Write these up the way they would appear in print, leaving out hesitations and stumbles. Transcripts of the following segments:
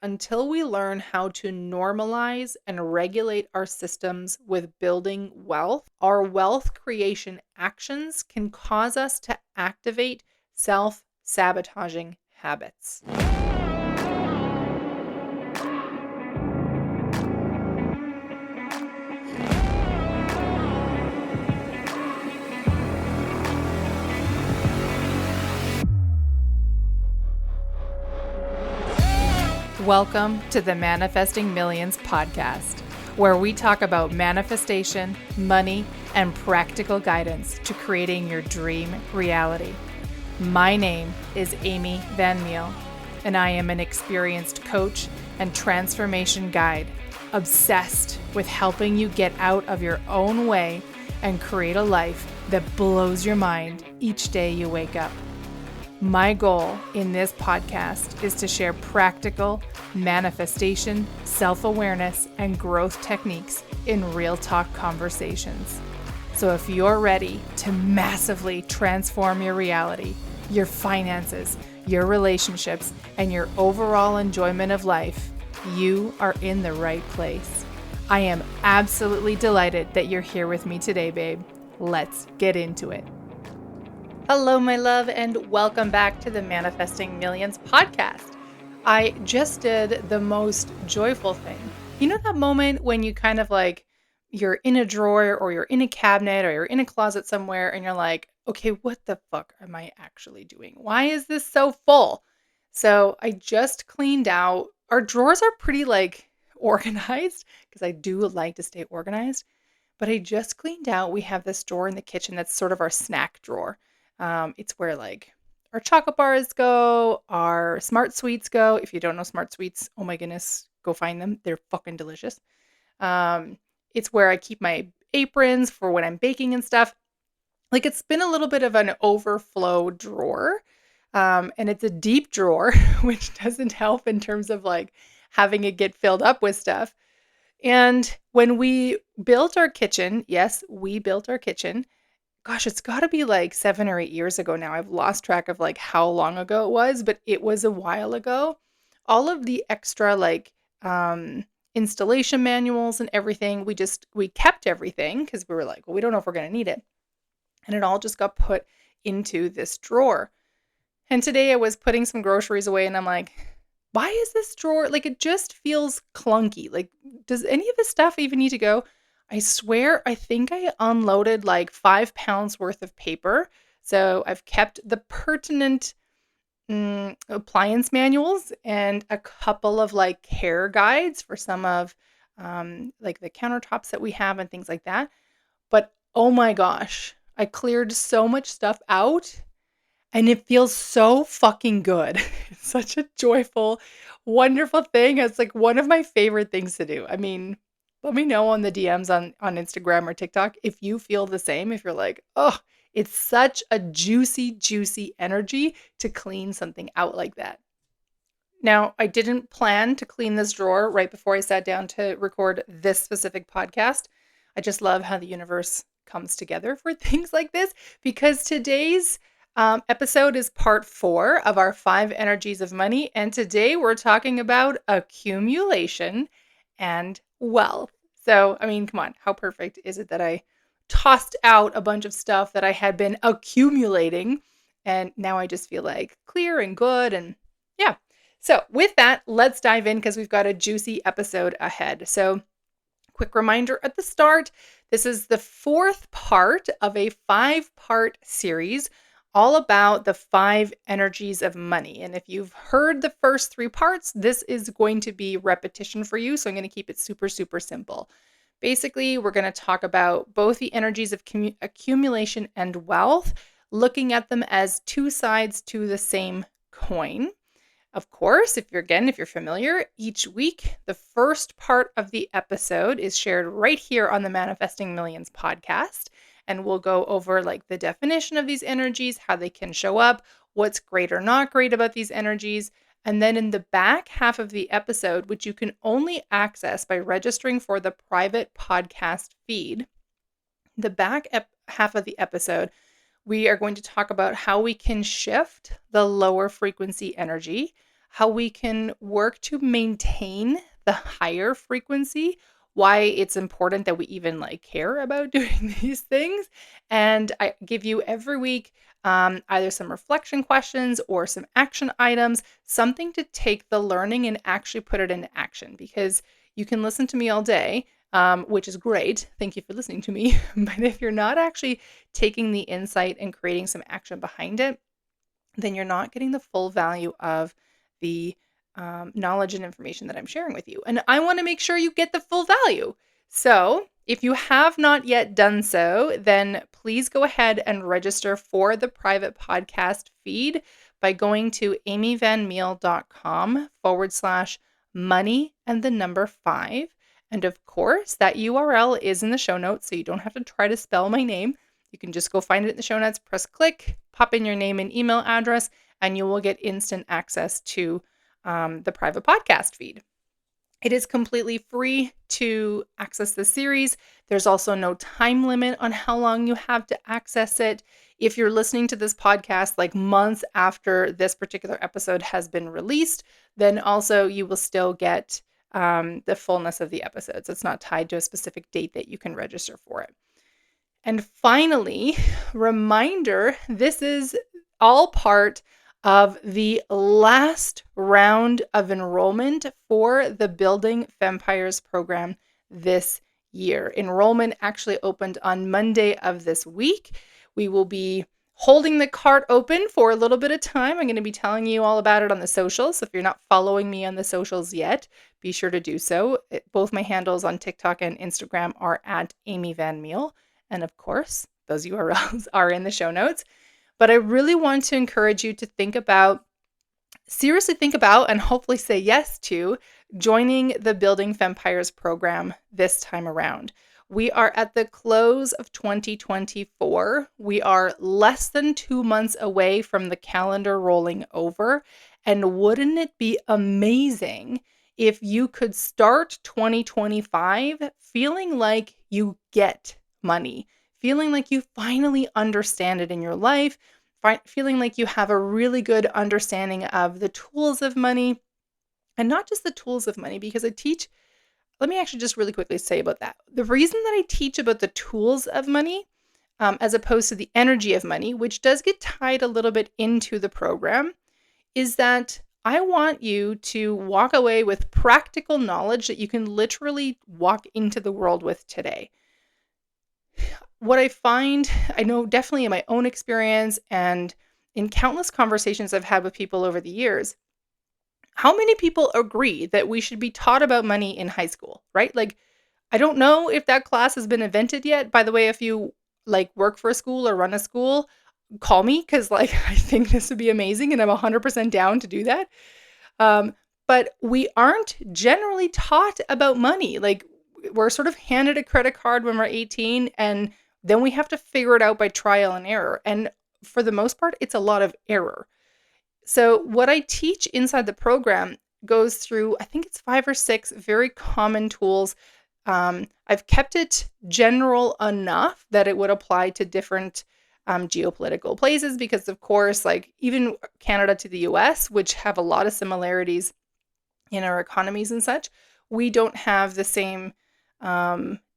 until we learn how to normalize and regulate our systems with building wealth, our wealth creation actions can cause us to activate self-sabotaging habits. Welcome to the Manifesting Millions podcast, where we talk about manifestation, money, and practical guidance to creating your dream reality. My name is Amy Van Meel, and I am an experienced coach and transformation guide, obsessed with helping you get out of your own way and create a life that blows your mind each day you wake up. My goal in this podcast is to share practical manifestation, self-awareness, and growth techniques in real talk conversations. So if you're ready to massively transform your reality, your finances, your relationships, and your overall enjoyment of life, you are in the right place. I am absolutely delighted that you're here with me today, babe. Let's get into it. Hello, my love, and welcome back to the Manifesting Millions podcast. I just did the most joyful thing. You know that moment when you kind of like, you're in a drawer or you're in a cabinet or you're in a closet somewhere and you're like, okay, what the fuck am I actually doing? Why is this so full? So I just cleaned out. Our drawers are pretty like organized because I do like to stay organized, but I just cleaned out. We have this drawer in the kitchen that's sort of our snack drawer. It's where like our chocolate bars go, our Smart Sweets go. If you don't know Smart Sweets, oh my goodness, go find them. They're fucking delicious. It's where I keep my aprons for when I'm baking and stuff. Like it's been a little bit of an overflow drawer. And it's a deep drawer, which doesn't help in terms of like having it get filled up with stuff. And when we built our kitchen, yes, we built our kitchen. Gosh, it's got to be like 7 or 8 years ago now. I've lost track of like how long ago it was, but it was a while ago. All of the extra like installation manuals and everything, we kept everything because we were like, well, we don't know if we're going to need it. And it all just got put into this drawer. And today I was putting some groceries away and I'm like, why is this drawer, like it just feels clunky. Like, does any of this stuff even need to go? I swear, I think I unloaded like 5 pounds worth of paper. So I've kept the pertinent appliance manuals and a couple of like care guides for some of like the countertops that we have and things like that. But oh my gosh, I cleared so much stuff out and it feels so fucking good. It's such a joyful, wonderful thing. It's like one of my favorite things to do. I mean, let me know on the DMs on Instagram or TikTok if you feel the same. If you're like, oh, it's such a juicy, juicy energy to clean something out like that. Now, I didn't plan to clean this drawer right before I sat down to record this specific podcast. I just love how the universe comes together for things like this because today's episode is part 4 of our 5 energies of money. And today we're talking about accumulation and wealth. So, I mean, come on, how perfect is it that I tossed out a bunch of stuff that I had been accumulating and now I just feel like clear and good and yeah. So, with that, let's dive in because we've got a juicy episode ahead. So, quick reminder at the start, this is the 4th part of a 5-part series all about the 5 energies of money. And if you've heard the first 3 parts, this is going to be repetition for you. So I'm going to keep it super, super simple. Basically, we're going to talk about both the energies of accumulation and wealth, looking at them as 2 sides to the same coin. Of course, if you're familiar, each week, the first part of the episode is shared right here on the Manifesting Millions podcast. And we'll go over like the definition of these energies, how they can show up, what's great or not great about these energies. And then in the back half of the episode, which you can only access by registering for the private podcast feed, the back half of the episode, we are going to talk about how we can shift the lower frequency energy how we can work to maintain the higher frequency, why it's important that we even care about doing these things. And I give you every week either some reflection questions or some action items, something to take the learning and actually put it into action. Because you can listen to me all day, which is great. Thank you for listening to me. But if you're not actually taking the insight and creating some action behind it, then you're not getting the full value of the knowledge and information that I'm sharing with you. And I want to make sure you get the full value. So if you have not yet done so, then please go ahead and register for the private podcast feed by going to amyvanmeal.com/money and the number 5. And of course, that URL is in the show notes, so you don't have to try to spell my name. You can just go find it in the show notes, press click, pop in your name and email address, and you will get instant access to the private podcast feed. It is completely free to access the series. There's also no time limit on how long you have to access it. If you're listening to this podcast months after this particular episode has been released, then also you will still get the fullness of the episodes. It's not tied to a specific date that you can register for it. And finally, reminder, this is all part of the last round of enrollment for the Building Vampires program this year. Enrollment actually opened on Monday of this week. We will be holding the cart open for a little bit of time. I'm going to be telling you all about it on the socials. So if you're not following me on the socials yet, be sure to do so. Both my handles on TikTok and Instagram are at Amy Van Meel. And of course, those URLs are in the show notes. But I really want to encourage you to seriously think about, and hopefully say yes to joining the Building Vampires program this time around. We are at the close of 2024. We are less than 2 months away from the calendar rolling over. And wouldn't it be amazing if you could start 2025 feeling like you get money, feeling like you finally understand it in your life, feeling like you have a really good understanding of the tools of money, and not just the tools of money, because let me actually just really quickly say about that. The reason that I teach about the tools of money, as opposed to the energy of money, which does get tied a little bit into the program, is that I want you to walk away with practical knowledge that you can literally walk into the world with today. What I find, I know definitely in my own experience and in countless conversations I've had with people over the years, how many people agree that we should be taught about money in high school, right? I don't know if that class has been invented yet. By the way, if you work for a school or run a school, call me, because I think this would be amazing and I'm 100% down to do that. But we aren't generally taught about money. We're sort of handed a credit card when we're 18, and then we have to figure it out by trial and error. And for the most part, it's a lot of error. So what I teach inside the program goes through, I think it's 5 or 6 very common tools. I've kept it general enough that it would apply to different geopolitical places, because of course, even Canada to the US, which have a lot of similarities in our economies and such, we don't have the same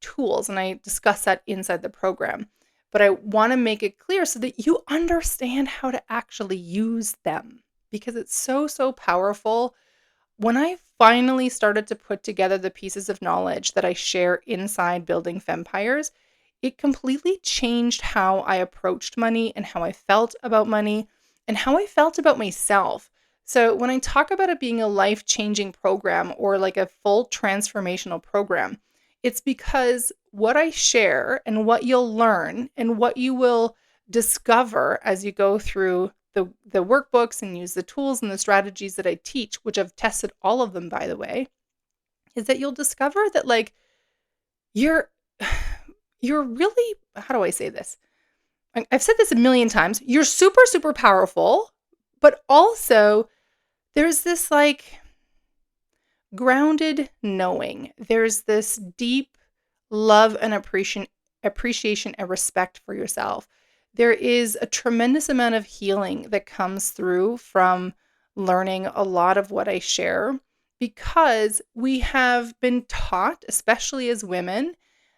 tools. And I discuss that inside the program. But I want to make it clear so that you understand how to actually use them, because it's so, so powerful. When I finally started to put together the pieces of knowledge that I share inside Building Vampires, it completely changed how I approached money and how I felt about money and how I felt about myself. So when I talk about it being a life-changing program or a full transformational program, it's because what I share and what you'll learn and what you will discover as you go through the workbooks and use the tools and the strategies that I teach, which I've tested all of them, by the way, is that you'll discover that you're really, how do I say this? I've said this a million times. You're super, super powerful, but also there's this grounded knowing. There's this deep love and appreciation and respect for yourself. There is a tremendous amount of healing that comes through from learning a lot of what I share because we have been taught, especially as women,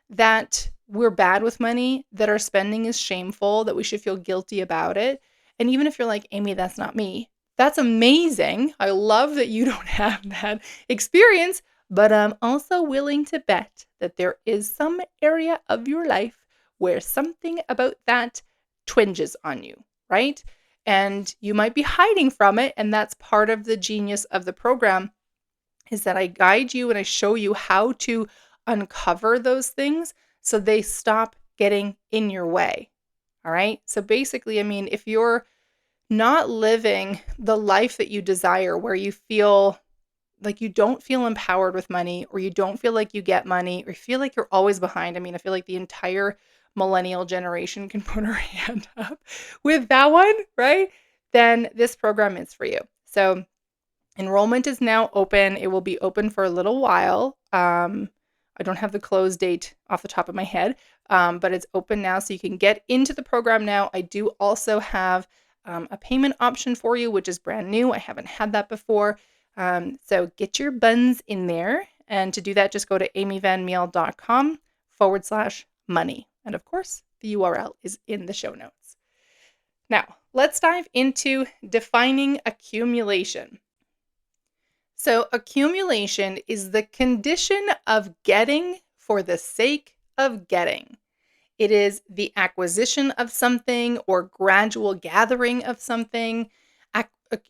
that we're bad with money, that our spending is shameful, that we should feel guilty about it. And even if you're like, Amy, that's not me, that's amazing. I love that you don't have that experience, but I'm also willing to bet that there is some area of your life where something about that twinges on you, right? And you might be hiding from it. And that's part of the genius of the program is that I guide you and I show you how to uncover those things so they stop getting in your way. All right. So basically, I mean, if you're not living the life that you desire, where you feel like you don't feel empowered with money, or you don't feel like you get money, or you feel like you're always behind. I mean, I feel like the entire millennial generation can put her hand up with that one, right? Then this program is for you. So enrollment is now open. It will be open for a little while. I don't have the close date off the top of my head, but it's open now, so you can get into the program now. I do also have a payment option for you, which is brand new. I haven't had that before. So get your buns in there. And to do that, just go to amyvanmeel.com/money. And of course, the URL is in the show notes. Now, let's dive into defining accumulation. So accumulation is the condition of getting for the sake of getting. It is the acquisition of something or gradual gathering of something.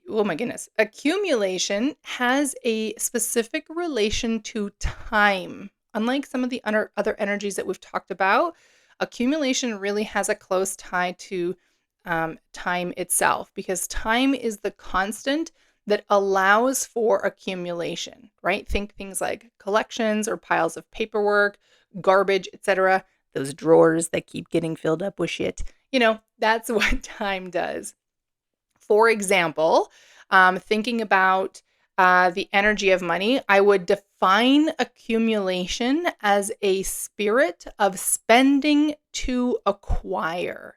Oh my goodness. Accumulation has a specific relation to time. Unlike some of the other energies that we've talked about, accumulation really has a close tie to time itself, because time is the constant that allows for accumulation, right? Think things like collections or piles of paperwork, garbage, etc. Those drawers that keep getting filled up with shit. That's what time does. For example, thinking about the energy of money, I would define accumulation as a spirit of spending to acquire,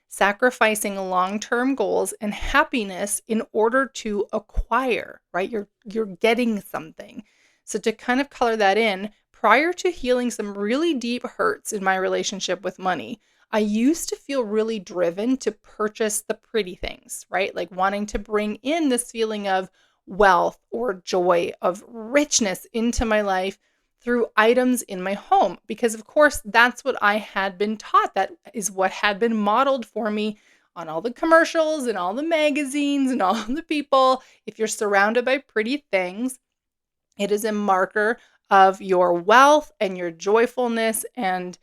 sacrificing long-term goals and happiness in order to acquire, right? You're getting something. So to kind of color that in, prior to healing some really deep hurts in my relationship with money, I used to feel really driven to purchase the pretty things, right? Like wanting to bring in this feeling of wealth or joy, of richness into my life through items in my home. Because of course, that's what I had been taught. That is what had been modeled for me on all the commercials and all the magazines and all the people. If you're surrounded by pretty things, it is a marker of your wealth and your joyfulness and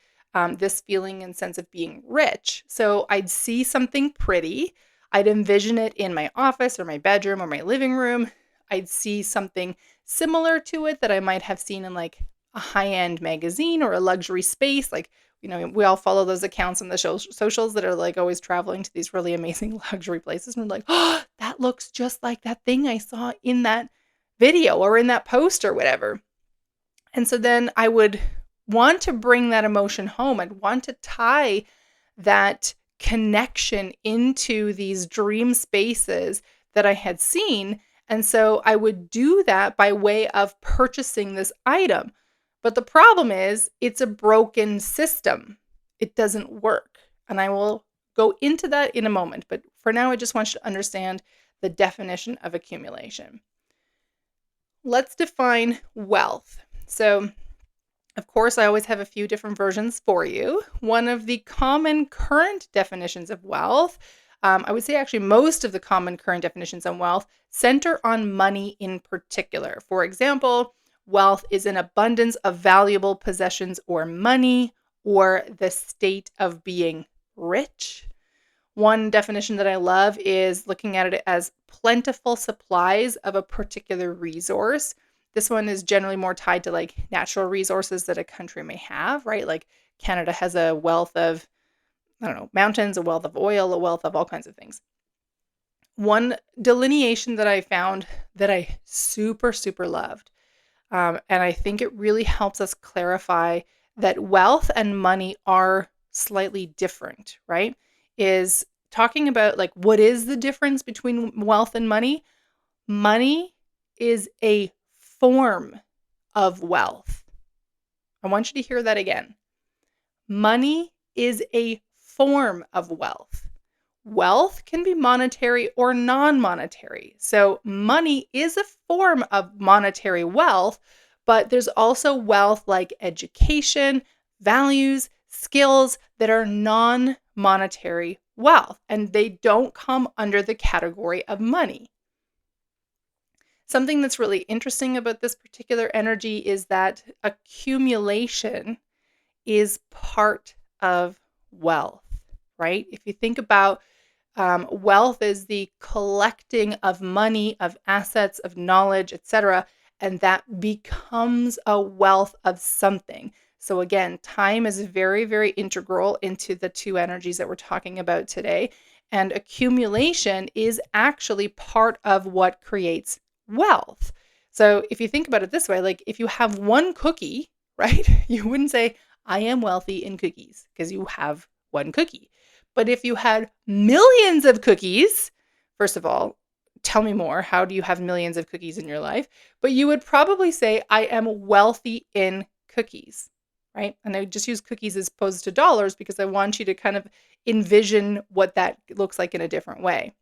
this feeling and sense of being rich. So I'd see something pretty. I'd envision it in my office or my bedroom or my living room. I'd see something similar to it that I might have seen in like a high-end magazine or a luxury space. Like, we all follow those accounts on the socials that are like always traveling to these really amazing luxury places. And we're like, oh, that looks just like that thing I saw in that video or in that post or whatever. And so then I would want to bring that emotion home. I'd want to tie that connection into these dream spaces that I had seen. And so I would do that by way of purchasing this item. But the problem is it's a broken system. It doesn't work. And I will go into that in a moment. But for now, I just want you to understand the definition of accumulation. Let's define wealth. So, of course, I always have a few different versions for you. One of the common current definitions of wealth, I would say actually most of the common current definitions on wealth center on money in particular. For example, wealth is an abundance of valuable possessions or money, or the state of being rich. One definition that I love is looking at it as plentiful supplies of a particular resource. This one is generally more tied to like natural resources that a country may have, right? Like Canada has a wealth of, mountains, a wealth of oil, a wealth of all kinds of things. One delineation that I found that I super, super loved, and I think it really helps us clarify that wealth and money are slightly different, right? Is talking about like what is the difference between wealth and money? Money is a form of wealth. I want you to hear that again. Money is a form of wealth. Wealth can be monetary or non-monetary. So money is a form of monetary wealth, but there's also wealth like education, values, skills that are non-monetary wealth, and they don't come under the category of money. Something that's really interesting about this particular energy is that accumulation is part of wealth, right? If you think about wealth is the collecting of money, of assets, of knowledge, etc., and that becomes a wealth of something. So again, time is very, very integral into the two energies that we're talking about today. And accumulation is actually part of what creates wealth. So if you think about it this way, like if you have one cookie, right, you wouldn't say, I am wealthy in cookies, because you have one cookie. But if you had millions of cookies, first of all, tell me more. How do you have millions of cookies in your life? But you would probably say, I am wealthy in cookies, right? And I just use cookies as opposed to dollars because I want you to kind of envision what that looks like in a different way.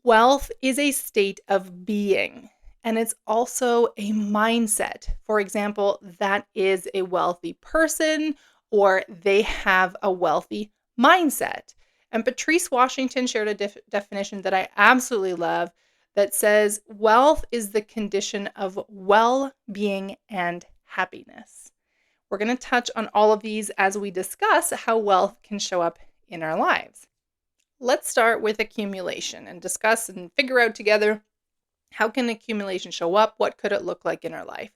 Wealth is a state of being, and it's also a mindset. For example, that is a wealthy person, or they have a wealthy mindset. And Patrice Washington shared a definition that I absolutely love that says wealth is the condition of well-being and happiness. We're going to touch on all of these as we discuss how wealth can show up in our lives. Let's start with accumulation and discuss and figure out together, how can accumulation show up? What could it look like in our life?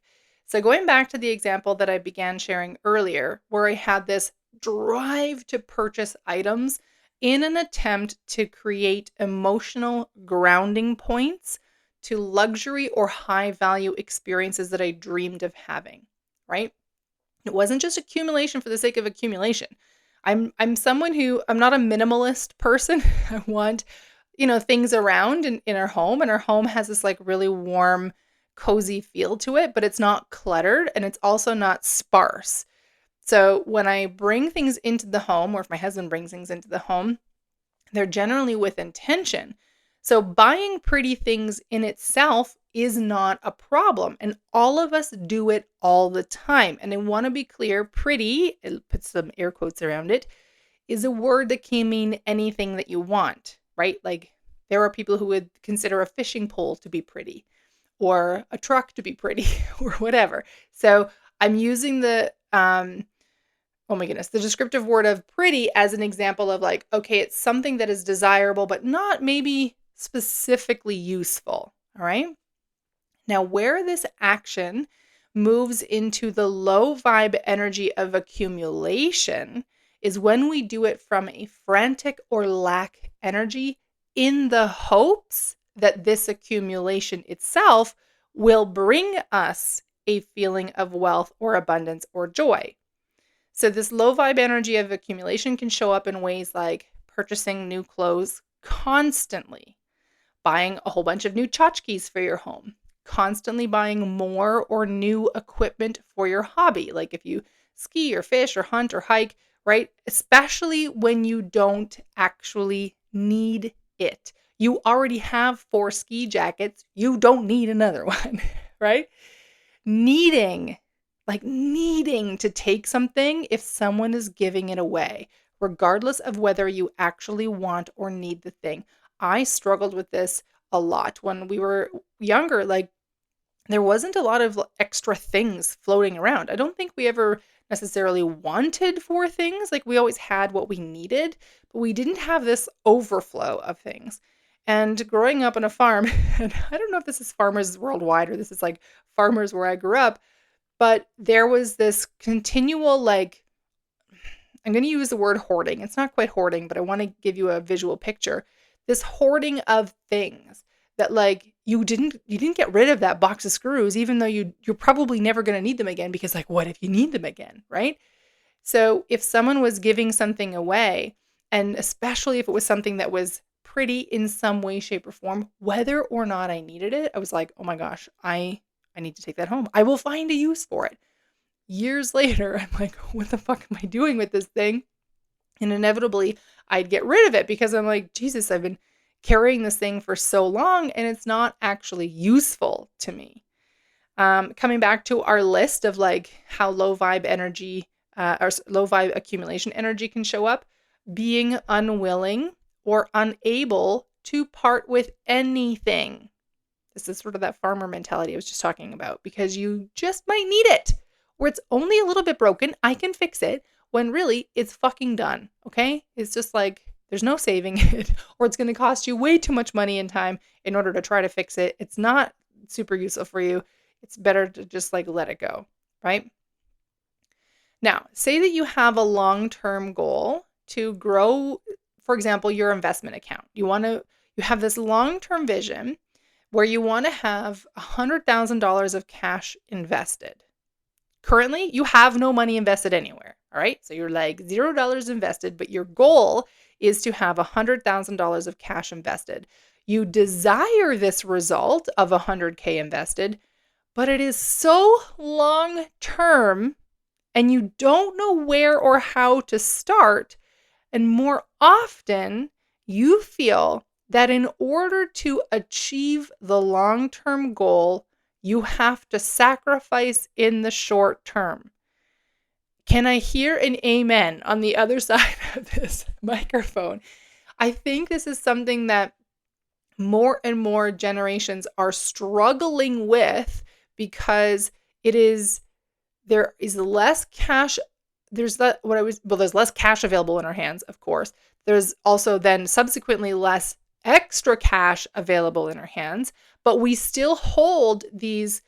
So going back to the example that I began sharing earlier, where I had this drive to purchase items in an attempt to create emotional grounding points to luxury or high value experiences that I dreamed of having, right? It wasn't just accumulation for the sake of accumulation. I'm someone who, I'm not a minimalist person. I want, things around in our home, and our home has this like really warm, cozy feel to it, but it's not cluttered and it's also not sparse. So when I bring things into the home, or if my husband brings things into the home, they're generally with intention. So buying pretty things in itself is not a problem. And all of us do it all the time. And I want to be clear, pretty, it puts some air quotes around it, is a word that can mean anything that you want, right? Like there are people who would consider a fishing pole to be pretty, or a truck to be pretty, or whatever. So I'm using the descriptive word of pretty as an example of like, okay, it's something that is desirable, but not maybe specifically useful. All right. Now, where this action moves into the low vibe energy of accumulation is when we do it from a frantic or lack energy in the hopes that this accumulation itself will bring us a feeling of wealth or abundance or joy. So this low vibe energy of accumulation can show up in ways like purchasing new clothes constantly, buying a whole bunch of new tchotchkes for your home, constantly buying more or new equipment for your hobby, like if you ski or fish or hunt or hike, right? Especially when you don't actually need it. You already have 4 ski jackets. You don't need another one, right? Needing to take something if someone is giving it away, regardless of whether you actually want or need the thing. I struggled with this a lot when we were younger. Like there wasn't a lot of extra things floating around. I don't think we ever necessarily wanted for things. Like we always had what we needed, but we didn't have this overflow of things. And growing up on a farm, and I don't know if this is farmers worldwide or this is like farmers where I grew up, but there was this continual, like, I'm going to use the word hoarding. It's not quite hoarding, but I want to give you a visual picture. This hoarding of things that like you didn't get rid of that box of screws, even though you're probably never going to need them again, because like, what if you need them again, right? So if someone was giving something away, and especially if it was something that was pretty in some way, shape, or form, whether or not I needed it. I was like, oh my gosh, I need to take that home. I will find a use for it. Years later, I'm like, what the fuck am I doing with this thing? And inevitably, I'd get rid of it because I'm like, Jesus, I've been carrying this thing for so long and it's not actually useful to me. Coming back to our list of like how low vibe energy or low vibe accumulation energy can show up, being unwilling or unable to part with anything. This is sort of that farmer mentality I was just talking about, because you just might need it, where it's only a little bit broken. I can fix it, when really it's fucking done. Okay. It's just like, there's no saving it, or it's going to cost you way too much money and time in order to try to fix it. It's not super useful for you. It's better to just like let it go, right? Now, say that you have a long-term goal to grow, for example, your investment account. You have this long-term vision where you want to have $100,000 of cash invested. Currently, you have no money invested anywhere, all right? So you're like $0 invested, but your goal is to have $100,000 of cash invested. You desire this result of $100K invested, but it is so long term and you don't know where or how to start. And more often, you feel that in order to achieve the long-term goal, you have to sacrifice in the short term. Can I hear an amen on the other side of this microphone? I think this is something that more and more generations are struggling with, because there is less cash. There's less cash available in our hands, of course. There's also then subsequently less extra cash available in our hands, but we still hold these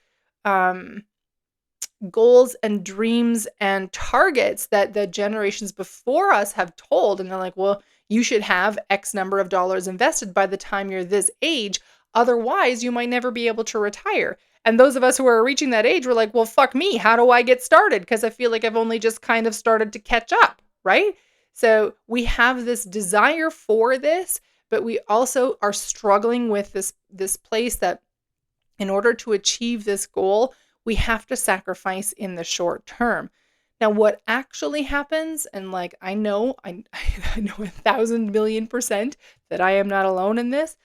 goals and dreams and targets that the generations before us have told. And they're like, well, you should have X number of dollars invested by the time you're this age. Otherwise, you might never be able to retire. And those of us who are reaching that age were like, well, fuck me. How do I get started? Because I feel like I've only just kind of started to catch up, right? So we have this desire for this, but we also are struggling with this place that in order to achieve this goal, we have to sacrifice in the short term. Now, what actually happens, and like I know 1,000 million % that I am not alone in this,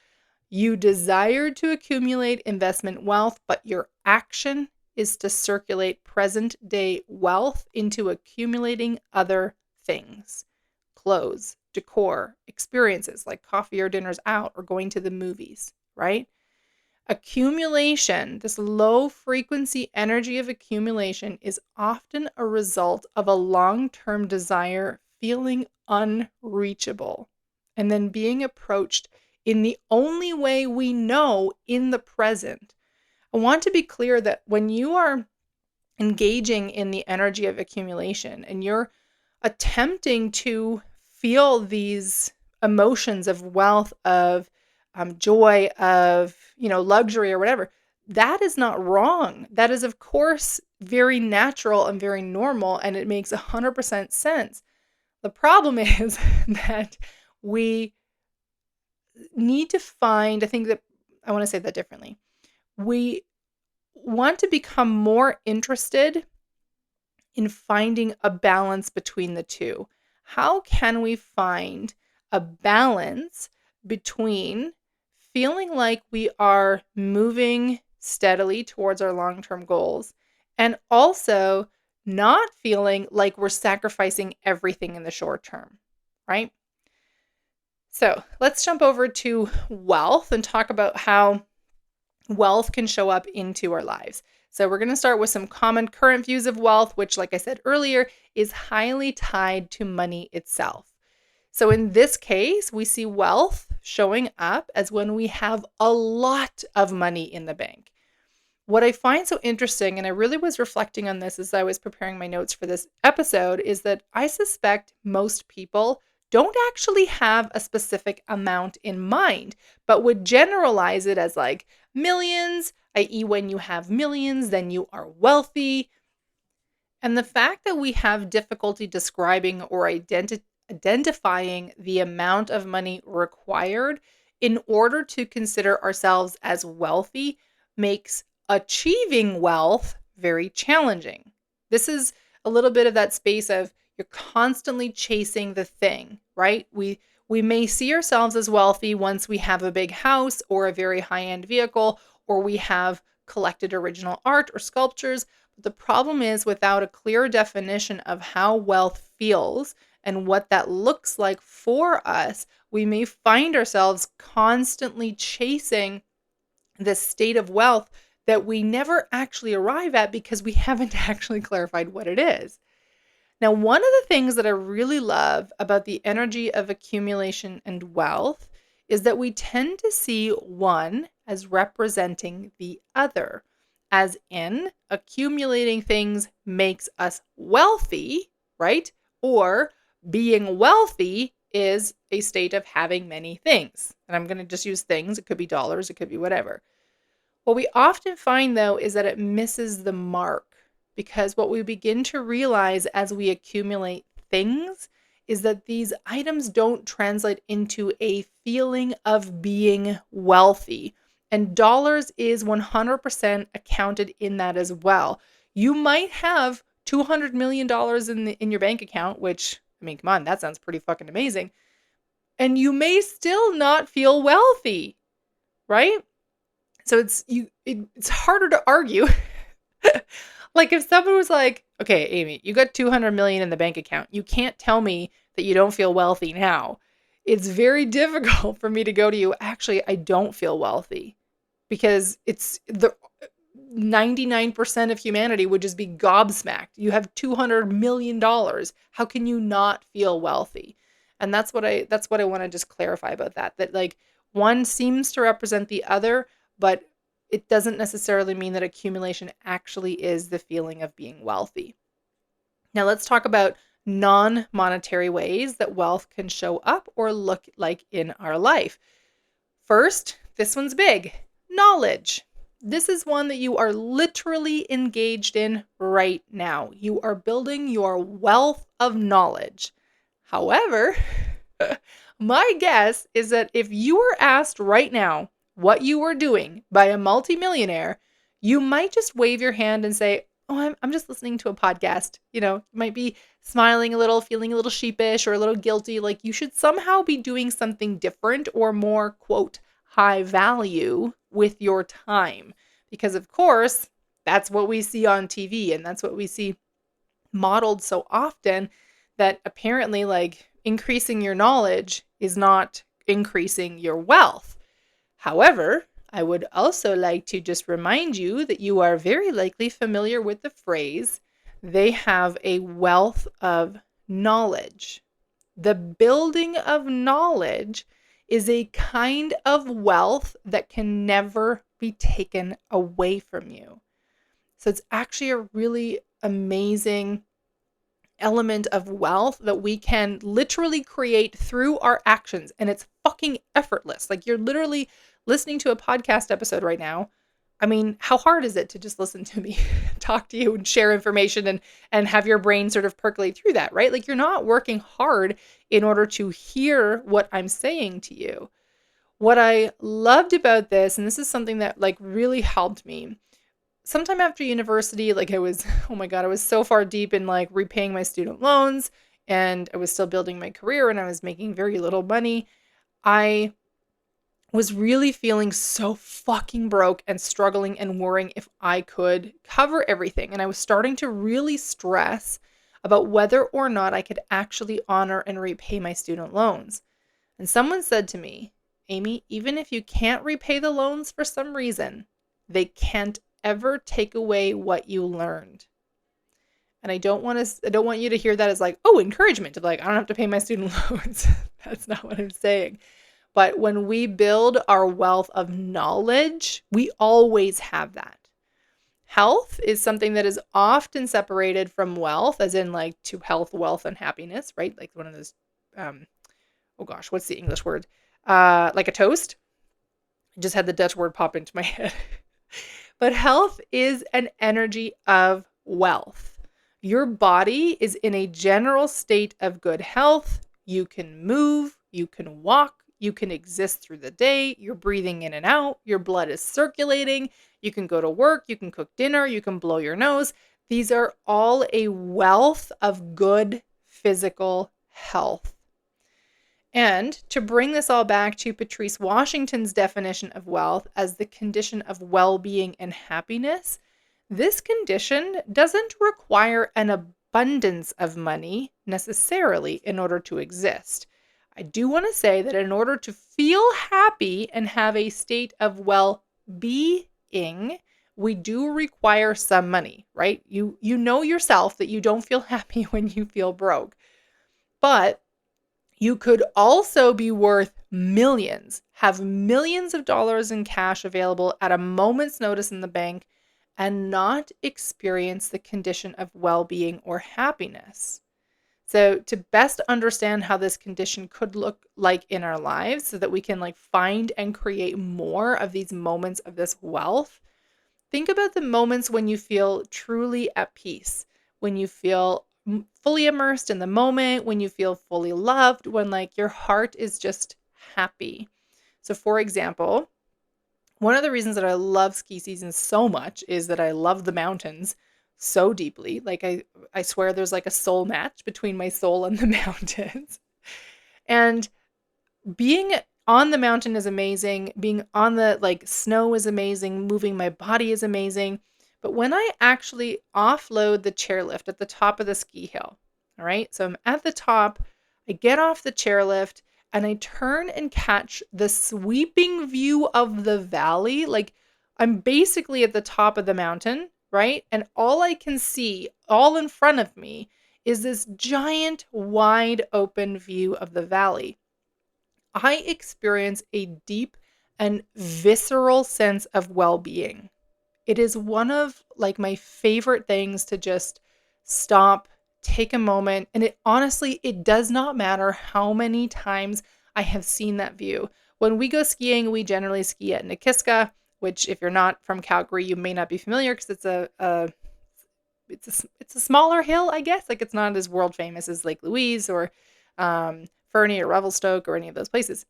you desire to accumulate investment wealth, but your action is to circulate present day wealth into accumulating other things. Clothes, decor, experiences like coffee or dinners out or going to the movies, right? Accumulation, this low frequency energy of accumulation, is often a result of a long-term desire feeling unreachable and then being approached in the only way we know in the present. I want to be clear that when you are engaging in the energy of accumulation and you're attempting to feel these emotions of wealth, of joy, of luxury or whatever, that is not wrong. That is, of course, very natural and very normal, and it makes 100% sense. The problem is that we need to find, I want to say that differently. We want to become more interested in finding a balance between the two. How can we find a balance between feeling like we are moving steadily towards our long-term goals and also not feeling like we're sacrificing everything in the short term, right? So let's jump over to wealth and talk about how wealth can show up into our lives. So we're going to start with some common current views of wealth, which, like I said earlier, is highly tied to money itself. So in this case, we see wealth showing up as when we have a lot of money in the bank. What I find so interesting, and I really was reflecting on this as I was preparing my notes for this episode, is that I suspect most people don't actually have a specific amount in mind, but would generalize it as like millions, i.e. when you have millions, then you are wealthy. And the fact that we have difficulty describing or identifying the amount of money required in order to consider ourselves as wealthy makes achieving wealth very challenging. This is a little bit of that space of you're constantly chasing the thing, right? We may see ourselves as wealthy once we have a big house or a very high-end vehicle, or we have collected original art or sculptures. But the problem is, without a clear definition of how wealth feels and what that looks like for us, we may find ourselves constantly chasing this state of wealth that we never actually arrive at because we haven't actually clarified what it is. Now, one of the things that I really love about the energy of accumulation and wealth is that we tend to see one as representing the other, as in accumulating things makes us wealthy, right? Or being wealthy is a state of having many things. And I'm going to just use things. It could be dollars, it could be whatever. What we often find, though, is that it misses the mark, because what we begin to realize as we accumulate things is that these items don't translate into a feeling of being wealthy. And dollars is 100% accounted in that as well. You might have $200 million in your bank account, which, I mean, come on, that sounds pretty fucking amazing. And you may still not feel wealthy, right? So it's harder to argue. Like if someone was like, okay, Amy, you got 200 million in the bank account. You can't tell me that you don't feel wealthy now. It's very difficult for me to go to you, actually, I don't feel wealthy, because it's the 99% of humanity would just be gobsmacked. You have $200 million. How can you not feel wealthy? And that's what I want to just clarify about that like one seems to represent the other, but it doesn't necessarily mean that accumulation actually is the feeling of being wealthy. Now let's talk about non-monetary ways that wealth can show up or look like in our life. First, this one's big, knowledge. This is one that you are literally engaged in right now. You are building your wealth of knowledge. However, my guess is that if you were asked right now what you were doing by a multimillionaire, you might just wave your hand and say, oh, I'm just listening to a podcast. You know, you might be smiling a little, feeling a little sheepish or a little guilty. Like you should somehow be doing something different or more, quote, high value with your time. Because of course, that's what we see on TV and that's what we see modeled so often, that apparently like increasing your knowledge is not increasing your wealth. However, I would also like to just remind you that you are very likely familiar with the phrase, they have a wealth of knowledge. The building of knowledge is a kind of wealth that can never be taken away from you. So it's actually a really amazing element of wealth that we can literally create through our actions. And it's fucking effortless. Like you're literally listening to a podcast episode right now. I mean, how hard is it to just listen to me talk to you and share information and have your brain sort of percolate through that, right? Like you're not working hard in order to hear what I'm saying to you. What I loved about this, and this is something that like really helped me, sometime after university, like I was, oh my God, I was so far deep in like repaying my student loans and I was still building my career and I was making very little money. I was really feeling so fucking broke and struggling and worrying if I could cover everything. And I was starting to really stress about whether or not I could actually honor and repay my student loans. And someone said to me, Amy, even if you can't repay the loans for some reason, they can't ever take away what you learned. And I don't want you to hear that as like, oh, encouragement of like, I don't have to pay my student loans. That's not what I'm saying. But when we build our wealth of knowledge, we always have that. Health is something that is often separated from wealth, as in like to health, wealth, and happiness, right? Like one of those, oh gosh, what's the English word? Like a toast. I just had the Dutch word pop into my head. But health is an energy of wealth. Your body is in a general state of good health. you can move, you can walk, you can exist through the day, you're breathing in and out, your blood is circulating, you can go to work, you can cook dinner, you can blow your nose. These are all a wealth of good physical health. And to bring this all back to Patrice Washington's definition of wealth as the condition of well-being and happiness, this condition doesn't require an abundance of money necessarily in order to exist. I do want to say that in order to feel happy and have a state of well-being, we do require some money, right? You know yourself that you don't feel happy when you feel broke. But you could also be worth millions, have millions of dollars in cash available at a moment's notice in the bank, and not experience the condition of well-being or happiness. So to best understand how this condition could look like in our lives so that we can find and create more of these moments of this wealth, think about the moments when you feel truly at peace, when you feel fully immersed in the moment, when you feel fully loved, when your heart is just happy. So for example, one of the reasons that I love ski season so much is that I love the mountains so deeply. I swear there's a soul match between my soul and the mountains. And being on the mountain is amazing. Being on the snow is amazing. Moving my body is amazing. But when I actually offload the chairlift at the top of the ski hill, all right, so I'm at the top, I get off the chairlift and I turn and catch the sweeping view of the valley. I'm basically at the top of the mountain, right? And all I can see all in front of me is this giant, wide open view of the valley. I experience a deep and visceral sense of well-being. It is one of my favorite things to just stop, take a moment, and it does not matter how many times I have seen that view. When we go skiing, we generally ski at Nakiska, which if you're not from Calgary, you may not be familiar because it's a smaller hill, I guess. It's not as world famous as Lake Louise or Fernie or Revelstoke or any of those places.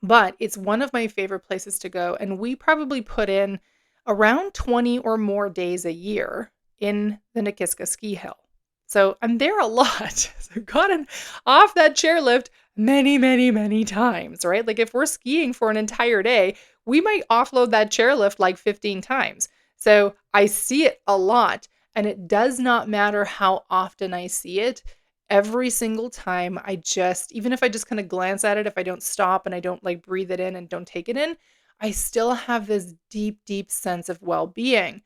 But it's one of my favorite places to go, and we probably put in around 20 or more days a year in the Nakiska ski hill. So I'm there a lot. So I've gotten off that chairlift many, many, many times, right? If we're skiing for an entire day, we might offload that chairlift 15 times. So I see it a lot, and it does not matter how often I see it. Every single time even if I just kind of glance at it, if I don't stop and I don't breathe it in and don't take it in, I still have this deep, deep sense of well-being.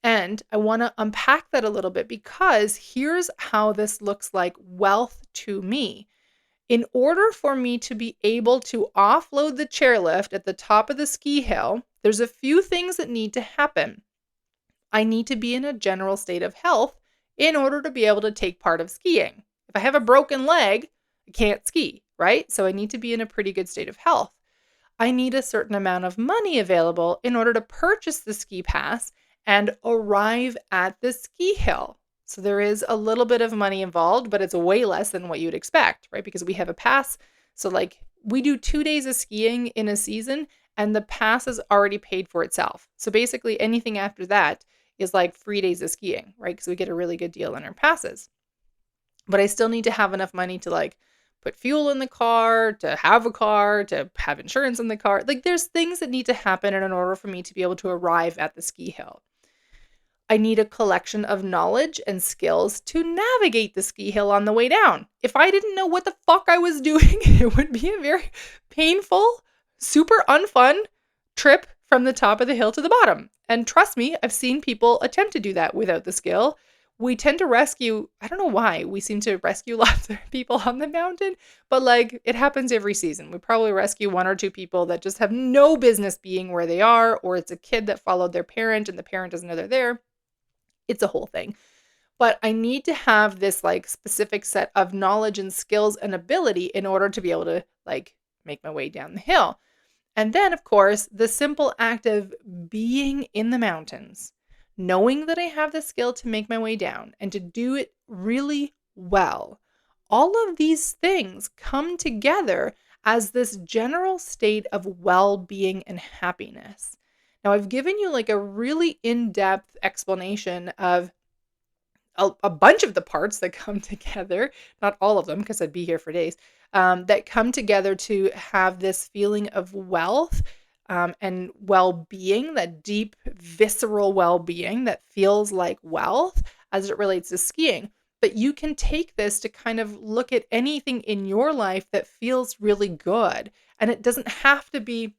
And I want to unpack that a little bit because here's how this looks like wealth to me. In order for me to be able to offload the chairlift at the top of the ski hill, there's a few things that need to happen. I need to be in a general state of health in order to be able to take part of skiing. If I have a broken leg, I can't ski, right? So I need to be in a pretty good state of health. I need a certain amount of money available in order to purchase the ski pass and arrive at the ski hill. So there is a little bit of money involved, but it's way less than what you'd expect, right? Because we have a pass. So we do 2 days of skiing in a season and the pass is already paid for itself. So basically anything after that is 3 days of skiing, right? Because we get a really good deal on our passes. But I still need to have enough money to put fuel in the car, to have insurance in the car. There's things that need to happen in order for me to be able to arrive at the ski hill. I need a collection of knowledge and skills to navigate the ski hill on the way down. If I didn't know what the fuck I was doing, it would be a very painful, super unfun trip from the top of the hill to the bottom. And trust me, I've seen people attempt to do that without the skill. We tend to rescue, I don't know why, we seem to rescue lots of people on the mountain, but it happens every season. We probably rescue 1 or 2 people that just have no business being where they are, or it's a kid that followed their parent and the parent doesn't know they're there. It's a whole thing. But I need to have this specific set of knowledge and skills and ability in order to be able to make my way down the hill. And then, of course, the simple act of being in the mountains, knowing that I have the skill to make my way down and to do it really well, all of these things come together as this general state of well-being and happiness. Now, I've given you like a really in-depth explanation of a bunch of the parts that come together, not all of them, because I'd be here for days, that come together to have this feeling of wealth and well-being, that deep, visceral well-being that feels like wealth as it relates to skiing. But you can take this to kind of look at anything in your life that feels really good. And it doesn't have to be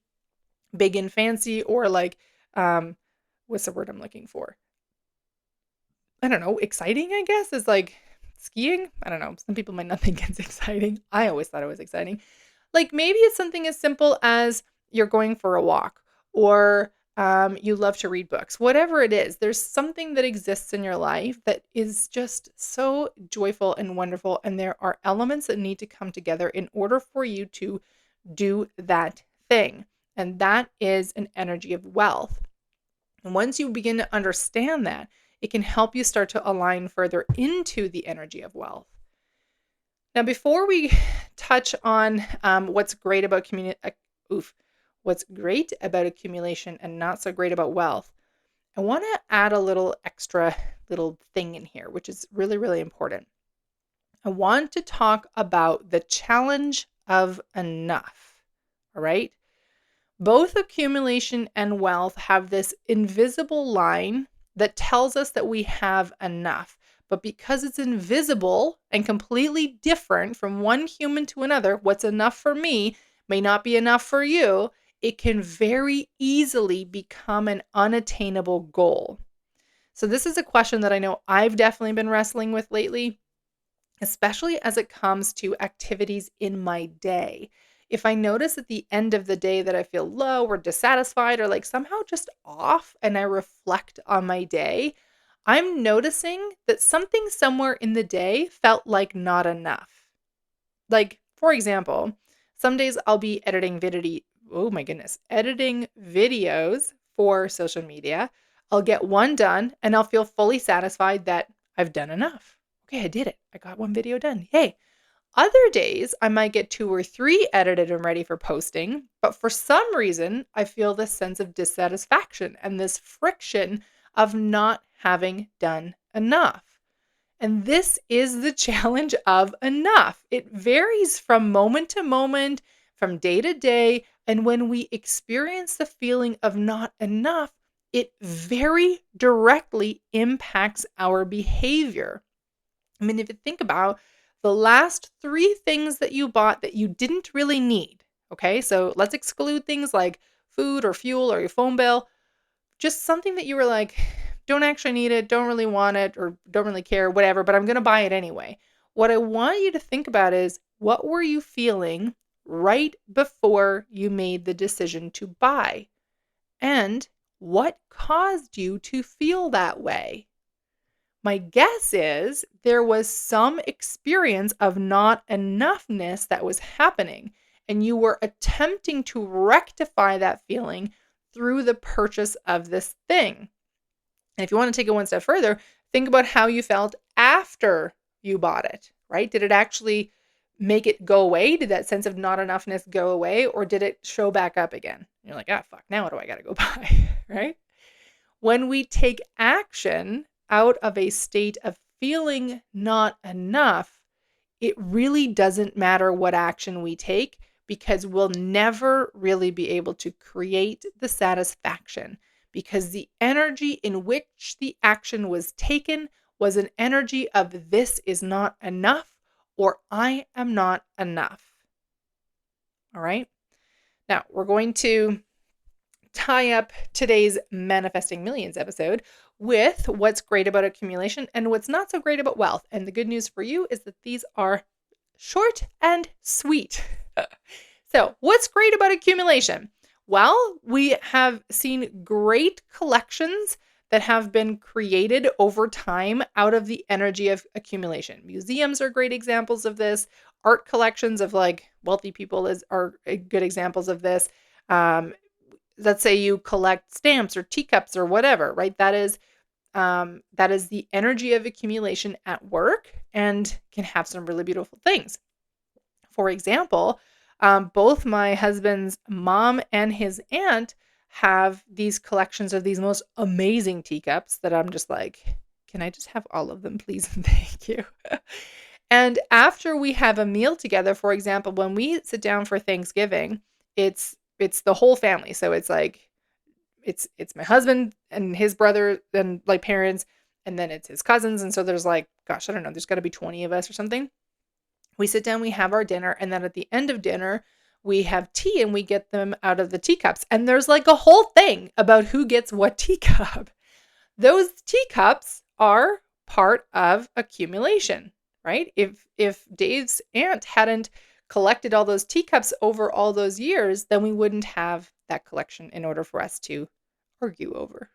big and fancy or like, what's the word I'm looking for? I don't know, exciting, I guess, is like skiing. I don't know. Some people might not think it's exciting. I always thought it was exciting. Like maybe it's something as simple as you're going for a walk or you love to read books. Whatever it is, there's something that exists in your life that is just so joyful and wonderful. And there are elements that need to come together in order for you to do that thing. And that is an energy of wealth. And once you begin to understand that, it can help you start to align further into the energy of wealth. Now, before we touch on what's great about accumulation and not so great about wealth, I want to add a little extra little thing in here, which is really, really important. I want to talk about the challenge of enough. All right. Both accumulation and wealth have this invisible line that tells us that we have enough. But because it's invisible and completely different from one human to another, what's enough for me may not be enough for you, it can very easily become an unattainable goal. So this is a question that I know I've definitely been wrestling with lately, especially as it comes to activities in my day. If I notice at the end of the day that I feel low or dissatisfied or like somehow just off and I reflect on my day, I'm noticing that something somewhere in the day felt like not enough. Like, for example, some days I'll be editing videos for social media. I'll get one done and I'll feel fully satisfied that I've done enough. Okay, I did it. I got one video done. Yay. Other days, I might get 2 or 3 edited and ready for posting, but for some reason, I feel this sense of dissatisfaction and this friction of not having done enough. And this is the challenge of enough. It varies from moment to moment, from day to day, and when we experience the feeling of not enough, it very directly impacts our behavior. I mean, if you think about the last 3 things that you bought that you didn't really need, okay? So let's exclude things like food or fuel or your phone bill. Just something that you were like, don't actually need it, don't really want it, or don't really care, whatever, but I'm going to buy it anyway. What I want you to think about is, what were you feeling right before you made the decision to buy? And what caused you to feel that way? My guess is there was some experience of not enoughness that was happening, and you were attempting to rectify that feeling through the purchase of this thing. And if you want to take it one step further, think about how you felt after you bought it, right? Did it actually make it go away? Did that sense of not enoughness go away, or did it show back up again? And you're like, fuck, now what do I got to go buy, right? When we take action out of a state of feeling not enough, it really doesn't matter what action we take, because we'll never really be able to create the satisfaction, because the energy in which the action was taken was an energy of this is not enough, or I am not enough. All right. Now we're going to tie up today's Manifesting Millions episode with what's great about accumulation and what's not so great about wealth. And the good news for you is that these are short and sweet. So what's great about accumulation? Well, we have seen great collections that have been created over time out of the energy of accumulation. Museums are great examples of this. Art collections of like wealthy people are good examples of this. Let's say you collect stamps or teacups or whatever, right? That is that is the energy of accumulation at work and can have some really beautiful things. For example, both my husband's mom and his aunt have these collections of these most amazing teacups that I'm just like, can I just have all of them, please? And thank you. And after we have a meal together, for example, when we sit down for Thanksgiving, it's the whole family. So it's like it's my husband and his brother and like parents, and then it's his cousins. And so there's like, gosh, I don't know, there's got to be 20 of us or something. We sit down, we have our dinner, and then at the end of dinner, we have tea and we get them out of the teacups. And there's like a whole thing about who gets what teacup. Those teacups are part of accumulation, right? If Dave's aunt hadn't collected all those teacups over all those years, then we wouldn't have that collection in order for us to argue over.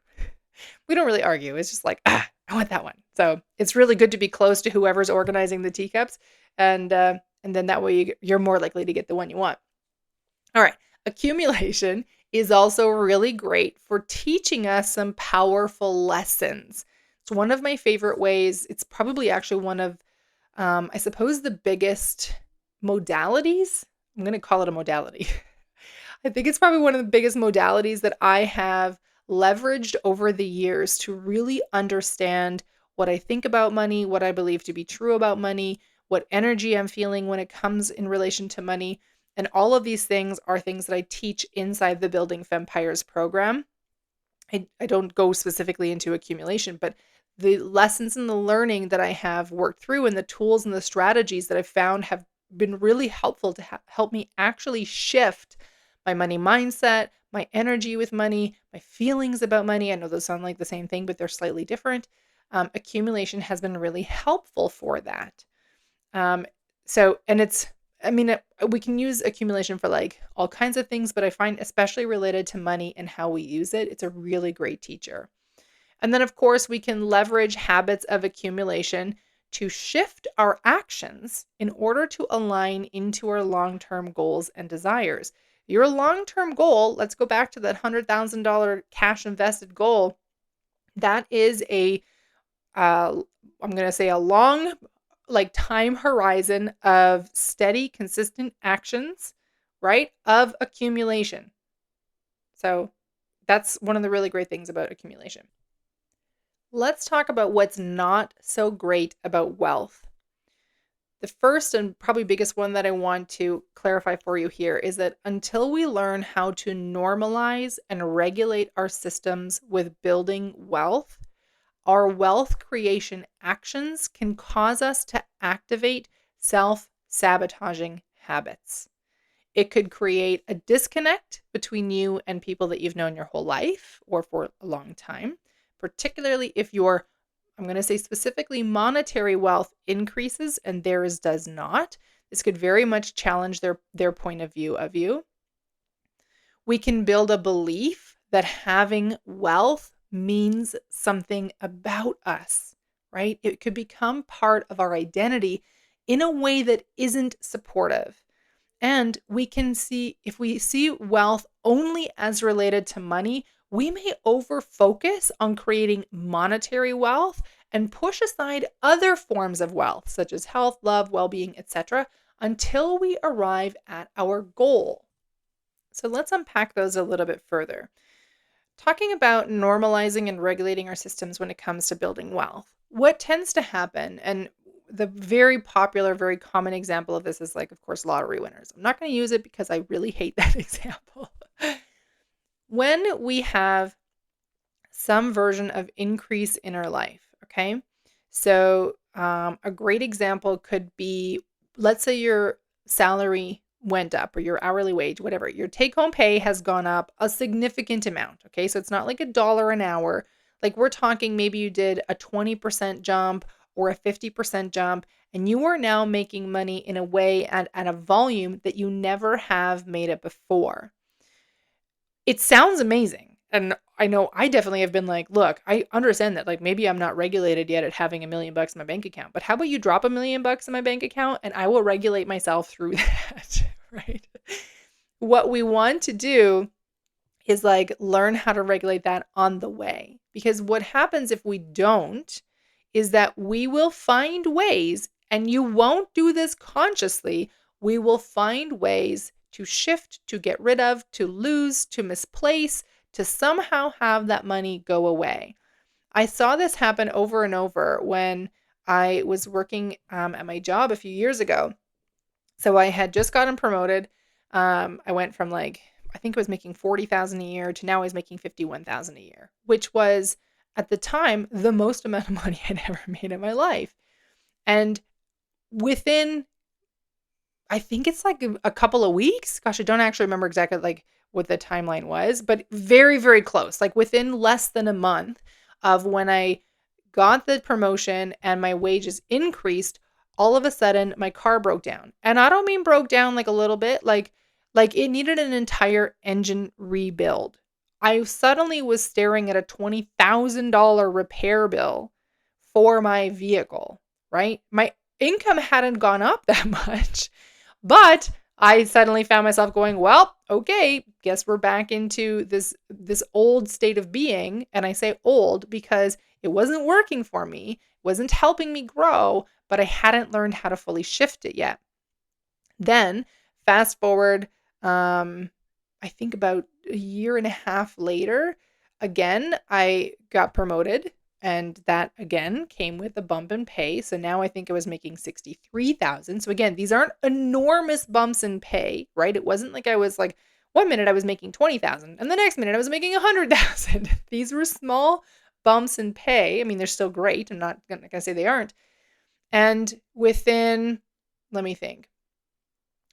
We don't really argue. It's just like, I want that one. So it's really good to be close to whoever's organizing the teacups. And then that way you're more likely to get the one you want. All right. Accumulation is also really great for teaching us some powerful lessons. It's one of my favorite ways. It's probably actually one of, I suppose, the biggest modalities. I'm going to call it a modality. I think it's probably one of the biggest modalities that I have leveraged over the years to really understand what I think about money, what I believe to be true about money, what energy I'm feeling when it comes in relation to money. And all of these things are things that I teach inside the Building Fempires program. I don't go specifically into accumulation, but the lessons and the learning that I have worked through and the tools and the strategies that I've found have been really helpful to help me actually shift my money mindset, my energy with money, my feelings about money. I know those sound like the same thing, but they're slightly different. Accumulation has been really helpful for that. We can use accumulation for like all kinds of things, but I find especially related to money and how we use it, it's a really great teacher. And then, of course, we can leverage habits of accumulation to shift our actions in order to align into our long-term goals and desires. Your long-term goal, let's go back to that $100,000 cash invested goal. That is I'm going to say a long time horizon of steady, consistent actions, right? Of accumulation. So that's one of the really great things about accumulation. Let's talk about what's not so great about wealth. The first and probably biggest one that I want to clarify for you here is that until we learn how to normalize and regulate our systems with building wealth, our wealth creation actions can cause us to activate self-sabotaging habits. It could create a disconnect between you and people that you've known your whole life or for a long time, particularly if your, I'm going to say specifically, monetary wealth increases and theirs does not. This could very much challenge their point of view of you. We can build a belief that having wealth means something about us, right? It could become part of our identity in a way that isn't supportive. And we can see, if we see wealth only as related to money, we may over-focus on creating monetary wealth and push aside other forms of wealth, such as health, love, well-being, etc., until we arrive at our goal. So let's unpack those a little bit further. Talking about normalizing and regulating our systems when it comes to building wealth, what tends to happen, and the very popular, very common example of this is like, of course, lottery winners. I'm not going to use it because I really hate that example. When we have some version of increase in our life, okay? So a great example could be, let's say your salary went up or your hourly wage, whatever. Your take-home pay has gone up a significant amount, okay? So it's not like $1 an hour. Like we're talking maybe you did a 20% jump or a 50% jump, and you are now making money in a way at a volume that you never have made it before. It sounds amazing. And I know I definitely have been like, look, I understand that like maybe I'm not regulated yet at having $1 million in my bank account, but how about you drop $1 million in my bank account and I will regulate myself through that, right? What we want to do is like learn how to regulate that on the way, Because what happens if we don't is that we will find ways, and you won't do this consciously, we will find ways to shift, to get rid of, to lose, to misplace, to somehow have that money go away. I saw this happen over and over when I was working at my job a few years ago. So I had just gotten promoted. I went from I think I was making 40,000 a year to now I was making 51,000 a year, which was at the time the most amount of money I'd ever made in my life. And within, I think it's a couple of weeks. Gosh, I don't actually remember exactly what the timeline was, but very, very close. Within less than a month of when I got the promotion and my wages increased, all of a sudden my car broke down. And I don't mean broke down a little bit, like it needed an entire engine rebuild. I suddenly was staring at a $20,000 repair bill for my vehicle, right? My income hadn't gone up that much, but I suddenly found myself going, well, okay, guess we're back into this old state of being. And I say old because it wasn't working for me, wasn't helping me grow, but I hadn't learned how to fully shift it yet. Then fast forward, I think about a year and a half later, again, I got promoted. And that again came with a bump in pay. So now I think I was making 63,000. So again, these aren't enormous bumps in pay, right? It wasn't like I was 1 minute I was making 20,000 and the next minute I was making 100,000. These were small bumps in pay. I mean, they're still great. I'm not going to say they aren't. And within, let me think.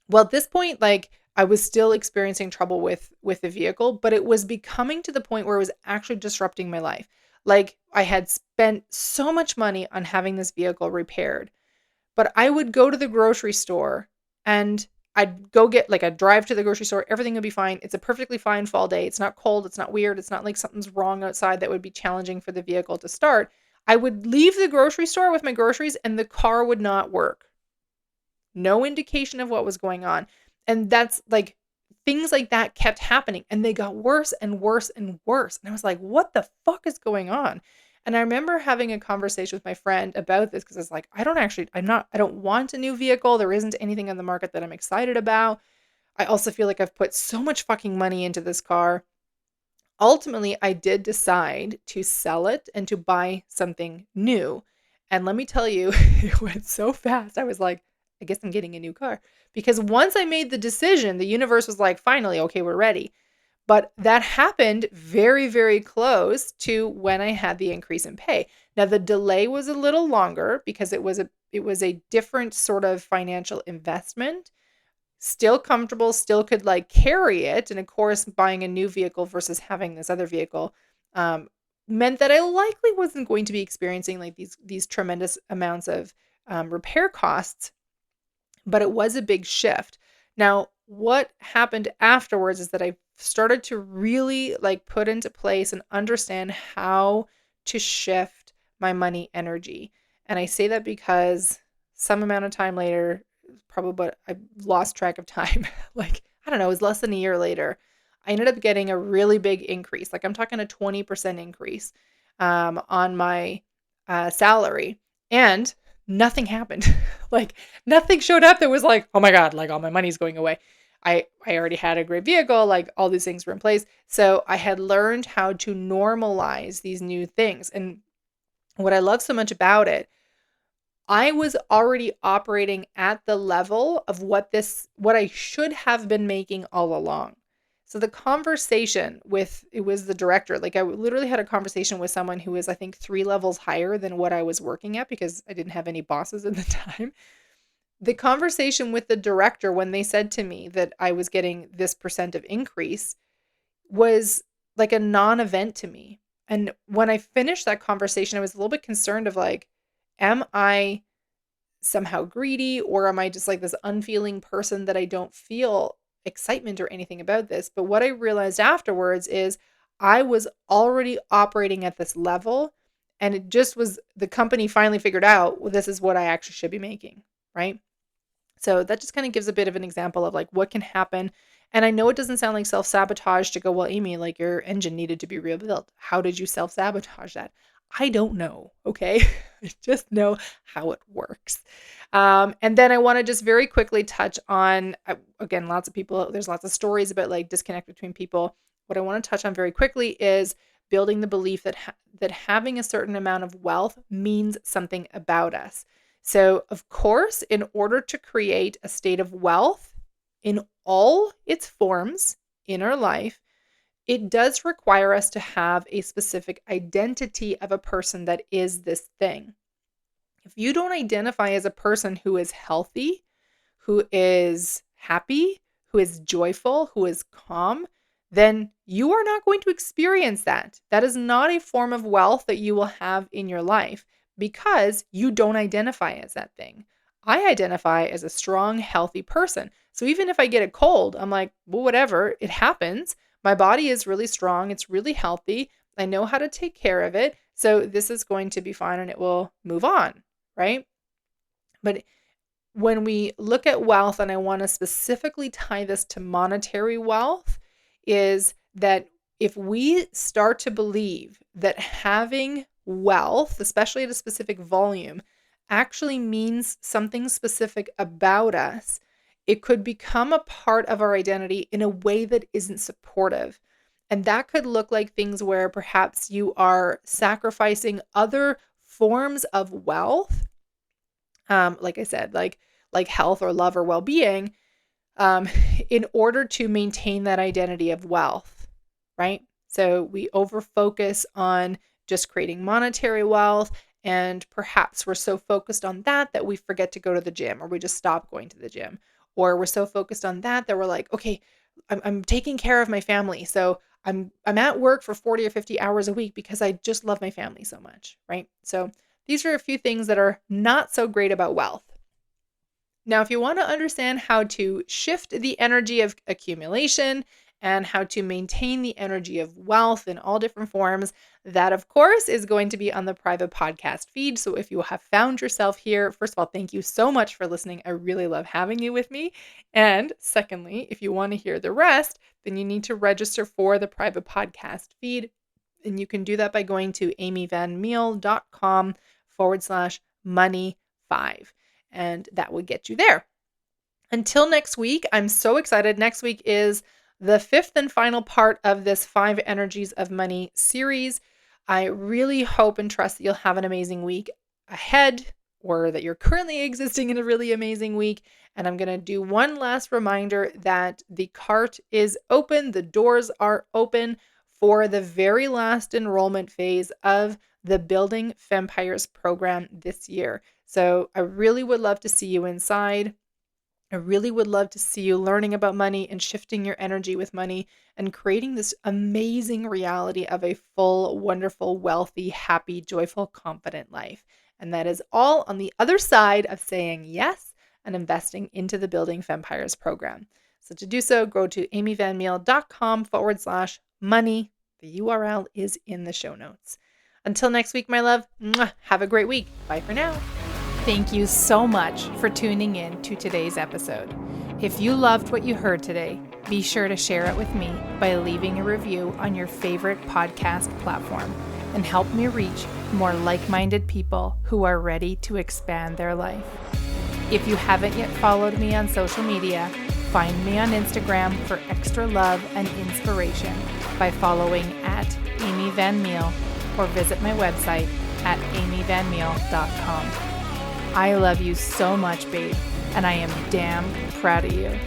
Well, at this point, I was still experiencing trouble with the vehicle, but it was becoming to the point where it was actually disrupting my life. I had spent so much money on having this vehicle repaired, but I would go to the grocery store and I'd go get I'd drive to the grocery store. Everything would be fine. It's a perfectly fine fall day. It's not cold. It's not weird. It's not like something's wrong outside that would be challenging for the vehicle to start. I would leave the grocery store with my groceries and the car would not work. No indication of what was going on. And that's things like that kept happening and they got worse and worse and worse. And I was like, what the fuck is going on? And I remember having a conversation with my friend about this because I was like, I don't want a new vehicle. There isn't anything on the market that I'm excited about. I also feel like I've put so much fucking money into this car. Ultimately, I did decide to sell it and to buy something new. And let me tell you, it went so fast. I was like, I guess I'm getting a new car. Because once I made the decision, the universe was like, finally, okay, we're ready. But that happened very, very close to when I had the increase in pay. Now, the delay was a little longer because it was a different sort of financial investment. Still comfortable, still could carry it. And of course, buying a new vehicle versus having this other vehicle meant that I likely wasn't going to be experiencing these tremendous amounts of repair costs. But it was a big shift. Now, what happened afterwards is that I started to really put into place and understand how to shift my money energy. And I say that because some amount of time later, probably I lost track of time. I don't know, it was less than a year later. I ended up getting a really big increase. I'm talking a 20% increase on my salary. And nothing happened. Nothing showed up that was oh my God, all my money's going away. I already had a great vehicle, all these things were in place. So I had learned how to normalize these new things. And what I love so much about it, I was already operating at the level of what I should have been making all along. So the conversation it was the director. I literally had a conversation with someone who was, I think, 3 levels higher than what I was working at because I didn't have any bosses at the time. The conversation with the director when they said to me that I was getting this percent of increase was like a non-event to me. And when I finished that conversation, I was a little bit concerned of am I somehow greedy or am I just this unfeeling person that I don't feel excitement or anything about this? But what I realized afterwards is I was already operating at this level and it just was the company finally figured out, well, this is what I actually should be making, right? So that just kind of gives a bit of an example of what can happen And I know it doesn't sound like self-sabotage to go, well, Amy, like your engine needed to be rebuilt. How did you self-sabotage that? I don't know. Okay. I just know how it works. And then I want to just very quickly touch on, again, there's lots of stories about like disconnect between people. What I want to touch on very quickly is building the belief that having a certain amount of wealth means something about us. So, of course, in order to create a state of wealth in all its forms in our life, it does require us to have a specific identity of a person that is this thing. If you don't identify as a person who is healthy, who is happy, who is joyful, who is calm, then you are not going to experience that. That is not a form of wealth that you will have in your life because you don't identify as that thing. I identify as a strong, healthy person. So even if I get a cold, I'm like, well, whatever, it happens. My body is really strong. It's really healthy. I know how to take care of it. So this is going to be fine and it will move on, right? But when we look at wealth, and I want to specifically tie this to monetary wealth, is that if we start to believe that having wealth, especially at a specific volume, actually means something specific about us, it could become a part of our identity in a way that isn't supportive. And that could look like things where perhaps you are sacrificing other forms of wealth, like I said, like health or love or well-being, in order to maintain that identity of wealth, right? So we overfocus on just creating monetary wealth, and perhaps we're so focused on that we forget to go to the gym, or we just stop going to the gym, or we're so focused on that we're like, okay, I'm taking care of my family, so I'm at work for 40 or 50 hours a week because I just love my family so much, right? So these are a few things that are not so great about wealth. Now, if you want to understand how to shift the energy of accumulation and how to maintain the energy of wealth in all different forms, that, of course, is going to be on the private podcast feed. So if you have found yourself here, first of all, thank you so much for listening. I really love having you with me. And secondly, if you want to hear the rest, then you need to register for the private podcast feed. And you can do that by going to amyvanmeel.com/money5. And that will get you there. Until next week, I'm so excited. Next week is the 5th and final part of this 5 Energies of Money series. I really hope and trust that you'll have an amazing week ahead, or that you're currently existing in a really amazing week. And I'm going to do one last reminder that the cart is open. The doors are open for the very last enrollment phase of the Building Vampires program this year. So I really would love to see you inside. I really would love to see you learning about money and shifting your energy with money and creating this amazing reality of a full, wonderful, wealthy, happy, joyful, confident life. And that is all on the other side of saying yes and investing into the Building Vampires program. So to do so, go to amyvanmeel.com/money. The URL is in the show notes. Until next week, my love, have a great week. Bye for now. Thank you so much for tuning in to today's episode. If you loved what you heard today, be sure to share it with me by leaving a review on your favorite podcast platform and help me reach more like-minded people who are ready to expand their life. If you haven't yet followed me on social media, find me on Instagram for extra love and inspiration by following @AmyVanMeel, or visit my website at amyvanmeel.com. I love you so much, babe, and I am damn proud of you.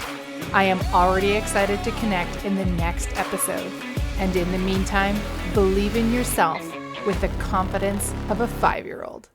I am already excited to connect in the next episode. And in the meantime, believe in yourself with the confidence of a 5-year-old.